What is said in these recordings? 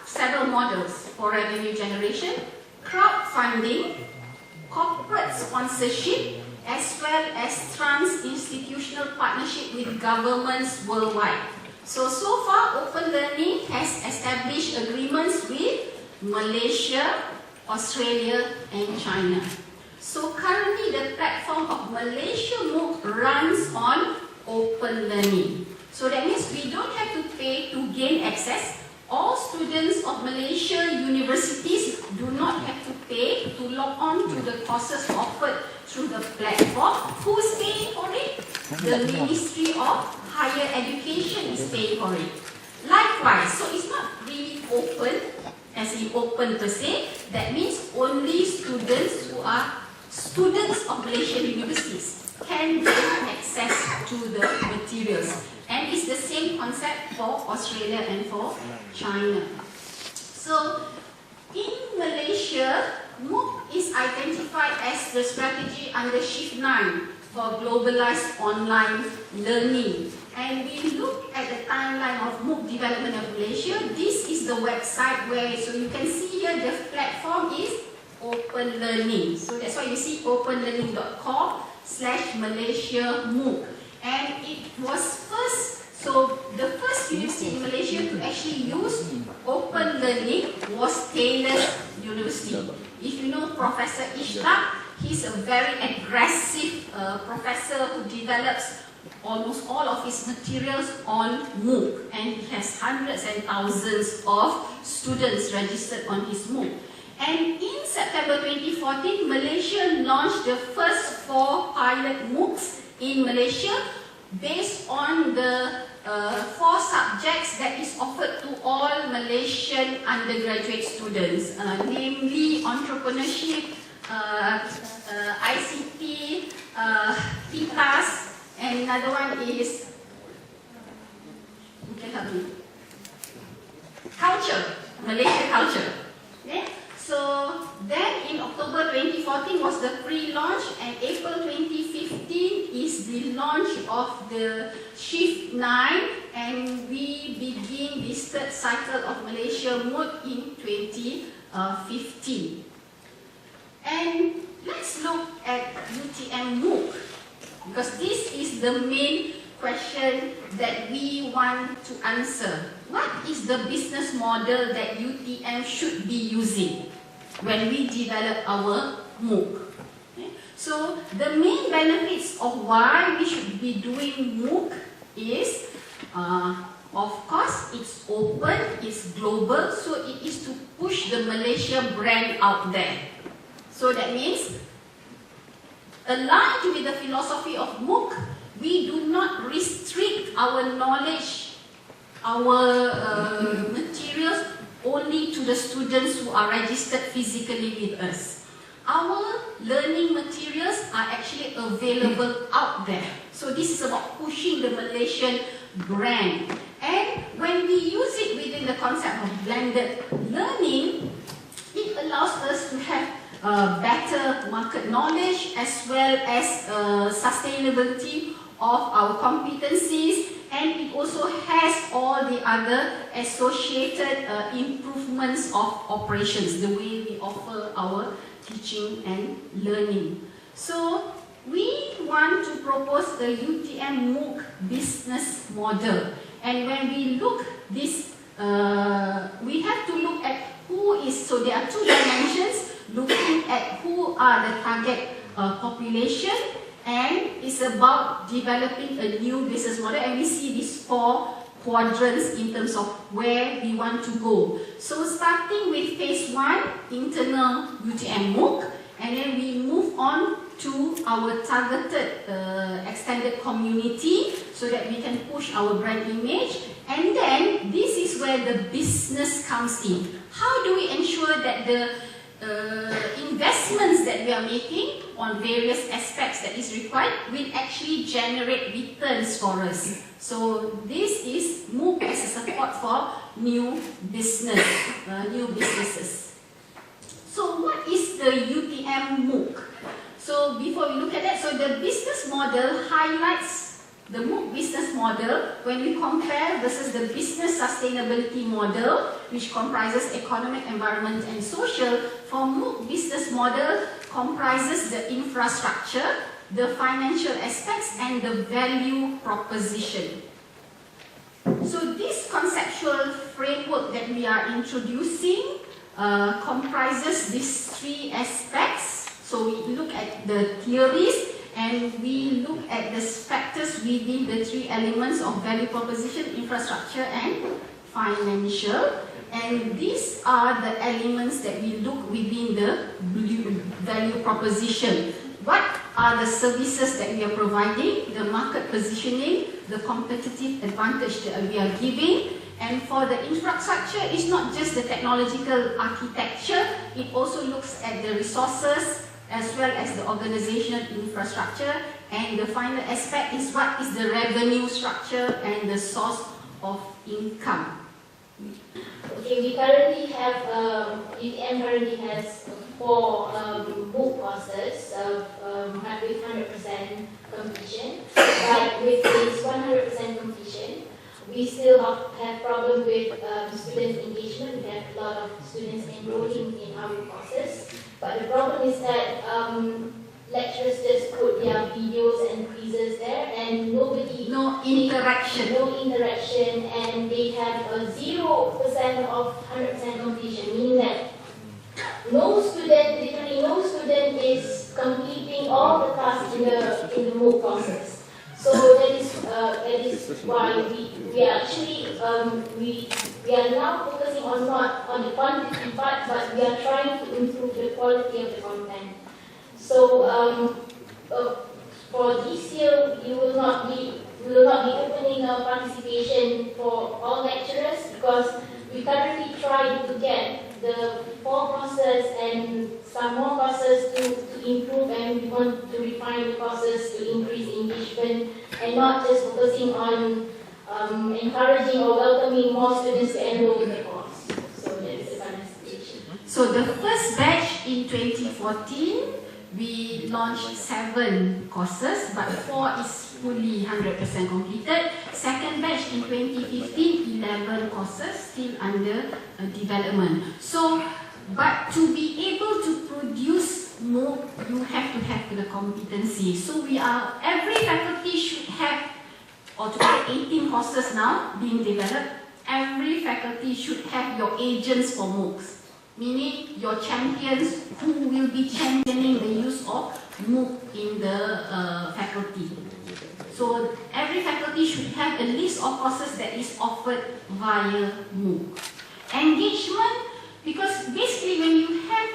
several models for revenue generation, crowdfunding, corporate sponsorship, as well as trans-institutional partnership with governments worldwide. So far, Open Learning has established agreements with Malaysia, Australia, and China. So currently, the platform of Malaysia MOOC runs on Open Learning. So that means we don't have to pay to gain access. All students of Malaysia universities do not have to pay to log on to the courses offered through the platform. Who's paying for it? The Ministry of Higher Education is paying for it. Likewise, so it's not really open, as in open per se. That means only students who are students of Malaysian universities can gain access to the materials. And it's the same concept for Australia and for China. So, in Malaysia, MOOC is identified as the strategy under Shift 9 for globalized online learning. And we look at the timeline of MOOC development of Malaysia. This is the website where, so you can see here the platform is Open Learning. So that's why you see openlearning.com/Malaysia MOOC. And it was the first university in Malaysia to actually use Open Learning was Taylor University. If you know Professor Ishtaq, he's a very aggressive professor who develops almost all of his materials on MOOC, and he has hundreds and thousands of students registered on his MOOC. And in September 2014, Malaysia launched the first 4 pilot MOOCs in Malaysia based on the 4 subjects that is offered to all Malaysian undergraduate students, namely entrepreneurship, ICT, PITAS, and another one is, you can help me, culture, Malaysia culture. Okay? So then in October 2014 was the pre-launch, and April 2015 is the launch of the Shift 9, and we begin this third cycle of Malaysia MOOC in 2015. And let's look at UTM MOOC, because this is the main question that we want to answer. What is the business model that UTM should be using when we develop our MOOC? Okay. So the main benefits of why we should be doing MOOC is, of course, it's open, it's global, so it is to push the Malaysia brand out there. So that means, aligned with the philosophy of MOOC, we do not restrict our knowledge, our materials only to the students who are registered physically with us. Our learning materials are actually available out there. So this is about pushing the Malaysian brand. And when we use it within the concept of blended learning, it allows us to have better market knowledge as well as sustainability of our competencies, and it also has all the other associated improvements of operations, the way we offer our teaching and learning. So we want to propose the UTM MOOC business model, and when we look this, we have to look at who is, so there are 2 dimensions, looking at who are the target population, and it's about developing a new business model, and we see these 4 quadrants in terms of where we want to go. So starting with phase 1, internal UTM MOOC, and then we move on to our targeted extended community so that we can push our brand image, and then this is where the business comes in. How do we ensure that the investments that we are making on various aspects that is required will actually generate returns for us? So this is MOOC as a support for new businesses. So what is the UTM MOOC? So before we look at that, so the business model highlights The MOOC business model, when we compare versus the business sustainability model, which comprises economic, environment and social, for MOOC business model comprises the infrastructure, the financial aspects and the value proposition. So this conceptual framework that we are introducing comprises these three aspects. So we look at the theories and we look at the factors within the three elements of value proposition, infrastructure and financial. And these are the elements that we look within the value proposition. What are the services that we are providing, the market positioning, the competitive advantage that we are giving. And for the infrastructure, it's not just the technological architecture, it also looks at the resources as well as the organizational infrastructure. And the final aspect is what is the revenue structure and the source of income. Okay, we currently have, UTM currently has 4 MOOC courses with 100% completion. But with this 100% completion, we still have problem with student engagement. We have a lot of students enrolling in our courses. But the problem is that lecturers just put their videos and quizzes there and no interaction, and they have a 0% of 100% completion, meaning that literally no student is completing all the tasks in the MOOC courses. So that is why we are actually we are now focusing on not on the quantity part, but we are trying to improve the quality of the content. So for this year, we will not be opening a participation for all lecturers because we currently try to get the 4 courses and some more courses to improve, and we want to refine the courses to increase engagement and not just focusing on encouraging or welcoming more students to enroll in the course. So that's the current situation. So the first batch in 2014, we launched 7 courses, but 4 is fully 100% completed. Second batch in 2015, 11 courses still under development. So, but to be able to produce MOOC, you have to have the competency. So every faculty should have, or today 18 courses now being developed. Every faculty should have your agents for MOOCs. Meaning your champions who will be championing the use of MOOC in the faculty. So every faculty should have a list of courses that is offered via MOOC. Engagement, because basically when you have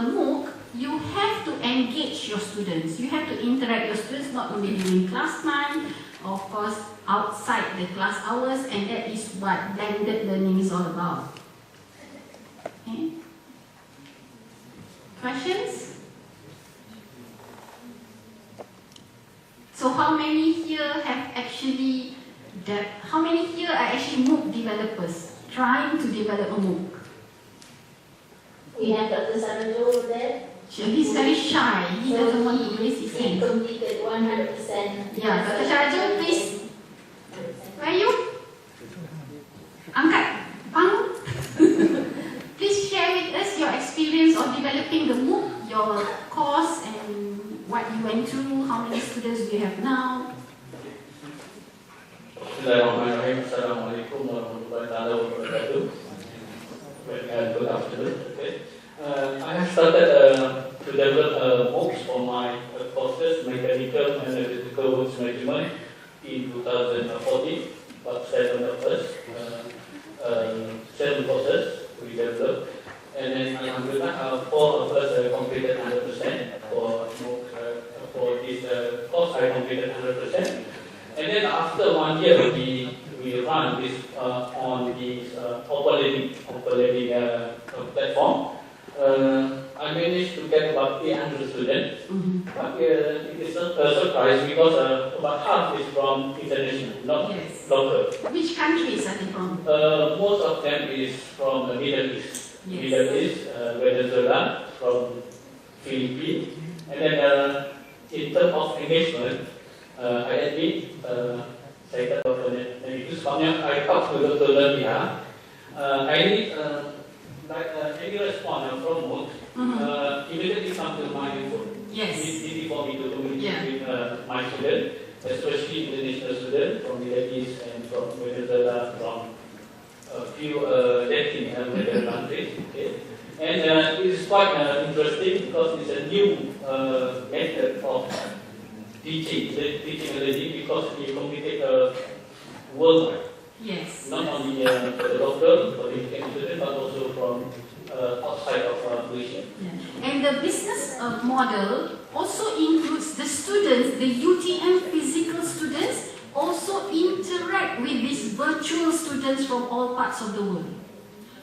MOOC, you have to engage your students. You have to interact with your students not only during class time, of course outside the class hours, and that is what blended learning is all about. Okay. Questions? So how many here are actually MOOC developers trying to develop a MOOC? We have Dr. Sarajo over there. He's very shy. He doesn't want to raise his hand. He completed 100%. Yeah, Dr. Sarajo, please. Where are you? Angkat. Bangun. Please share with us your experience of developing the MOOC, your course and what you went through, how many students do you have now? Bismillahirrahmanirrahim. Assalamualaikum warahmatullahi wabarakatuh. Good afternoon. Okay. I have started to develop MOOCs for my courses, mechanical and electrical works management in 2014, about 7 of us, 7 courses we developed, and then alhamdulillah 4 of us completed 100% for this course. I completed 100%, and then after 1 year we run this on this open learning platform. I managed to get about 800 students, but it is a surprise because about half is from international, not local. Which countries are they from? Most of them is from the Middle East. Yes. Middle East, Venezuela, from Philippines, and then in terms of engagement, I admit, saya kata itu sebabnya I talk to Dr. Lemia. I need any response from MOOC. Immediately come to my phone. Yes. It's easy for me to communicate with my students, especially international students from the Middle East and from Venezuela, from a few Latin American countries. Okay? And it is quite interesting because it's a new method of teaching and learning, because we communicate worldwide. Yes. Not only for the local, for the students, but also from outside of Malaysia. Yeah. And the business model also includes the students, the UTM physical students, also interact with these virtual students from all parts of the world.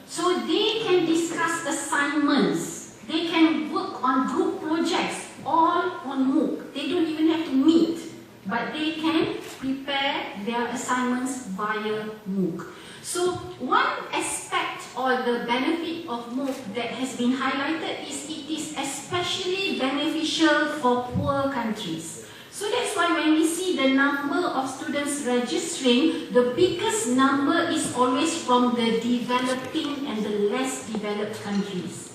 So they can discuss assignments, they can work on group projects, all on MOOC. They don't even have to meet, but they can prepare their assignments via MOOC. So one aspect or the benefit of MOOC that has been highlighted is it is especially beneficial for poor countries. So that's why when we see the number of students registering, the biggest number is always from the developing and the less developed countries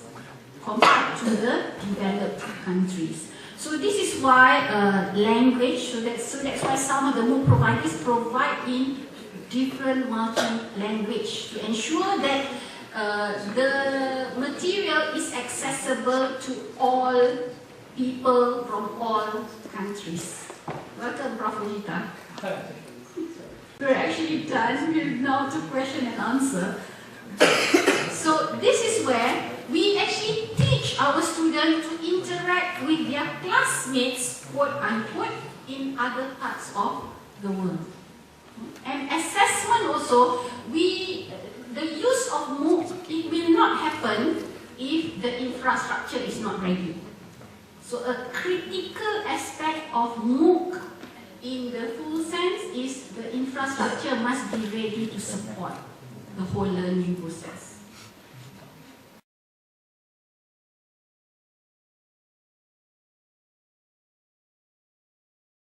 compared to the developed countries. So this is why language, so that's why some of the MOOC providers provide in different multi-language to ensure that the material is accessible to all people from all countries. Welcome, Prof. Rojita. We're actually done with now to question and answer. So this is where we actually teach our students to interact with their classmates, quote unquote, in other parts of the world. And assessment also, the use of MOOC, it will not happen if the infrastructure is not ready. So a critical aspect of MOOC in the full sense is the infrastructure must be ready to support the whole learning process.